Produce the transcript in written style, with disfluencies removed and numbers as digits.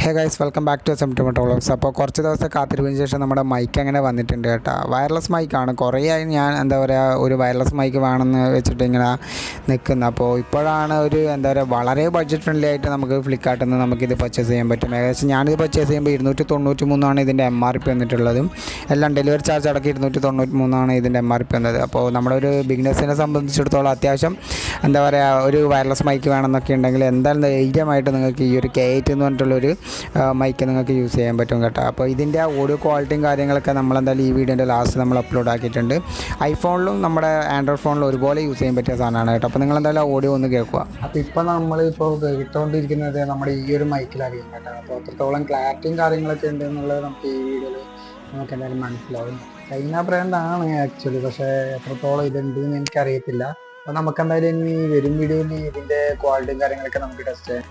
Hey guys, welcome back to September vlogs. അപ്പോൾ കുറച്ച് ദിവസം കാത്തിരിപ്പിന് ശേഷം നമ്മുടെ മൈക്ക് അങ്ങനെ വന്നിട്ടുണ്ട് കേട്ടോ. വയർലെസ് മൈക്കാണ്. കുറേയായി ഞാൻ ഒരു വയർലെസ് മൈക്ക് വേണമെന്ന് വെച്ചിട്ട് ഇങ്ങനെ നിൽക്കുന്നത്. അപ്പോൾ ഇപ്പോഴാണ് വളരെ ബഡ്ജറ്റ് ഫ്രണ്ട്ലി ആയിട്ട് നമുക്ക് ഫ്ലിപ്കാർട്ടിൽ നിന്ന് നമുക്കിത് പർച്ചേസ് ചെയ്യാൻ പറ്റും. ഏകദേശം ഞാനിത് പർച്ചേസ് ചെയ്യുമ്പോൾ 293 ഇതിൻ്റെ MRP വന്നിട്ടുള്ളത്. എല്ലാം ഡെലിവറി ചാർജ് അടക്കി 293 ഇതിൻ്റെ MRP വന്നത്. അപ്പോൾ നമ്മുടെ ഒരു ബിഗിനേഴ്സിനെ സംബന്ധിച്ചിടത്തോളം അത്യാവശ്യം ഒരു വയർലെസ് മൈക്ക് വേണമെന്നൊക്കെ ഉണ്ടെങ്കിൽ എന്തായാലും ധൈര്യമായിട്ട് നിങ്ങൾക്ക് ഈ ഒരു K8 എന്ന് പറഞ്ഞിട്ടുള്ളൊരു മൈക്ക് നിങ്ങൾക്ക് യൂസ് ചെയ്യാൻ പറ്റും കേട്ടോ. അപ്പോൾ ഇതിൻ്റെ ഓഡിയോ ക്വാളിറ്റിയും കാര്യങ്ങളൊക്കെ നമ്മളെന്തായാലും ഈ വീഡിയോൻ്റെ ലാസ്റ്റ് നമ്മൾ അപ്ലോഡ് ആക്കിയിട്ടുണ്ട്. ഐഫോണിലും നമ്മുടെ ആൻഡ്രോയിഡ് ഫോണിലും ഒരുപോലെ യൂസ് ചെയ്യാൻ പറ്റിയ സാധനമാണ് കേട്ടോ. അപ്പോൾ നിങ്ങളെന്തായാലും ഓഡിയോ ഒന്ന് കേൾക്കുക. അപ്പോൾ ഇപ്പോൾ നമ്മളിപ്പോൾ കേട്ടുകൊണ്ടിരിക്കുന്നത് നമ്മുടെ ഈ ഒരു മൈക്കിലായിരിക്കും കേട്ടോ. അപ്പോൾ അത്രത്തോളം ക്ലാരിറ്റിയും കാര്യങ്ങളൊക്കെ ഉണ്ട് എന്നുള്ളത് നമുക്ക് ഈ വീഡിയോയിൽ നമുക്ക് എന്തായാലും മനസ്സിലാവും. ചൈന ബ്രാൻഡാണ് ആക്ച്വലി, പക്ഷേ എത്രത്തോളം ഇതുണ്ട് എന്ന് എനിക്കറിയത്തില്ല. അപ്പോൾ നമുക്ക് എന്തായാലും ഇനി വരും വീഡിയോയിൽ ഇതിൻ്റെ ക്വാളിറ്റിയും കാര്യങ്ങളൊക്കെ നമുക്ക് ടെസ്റ്റ് ചെയ്യാം.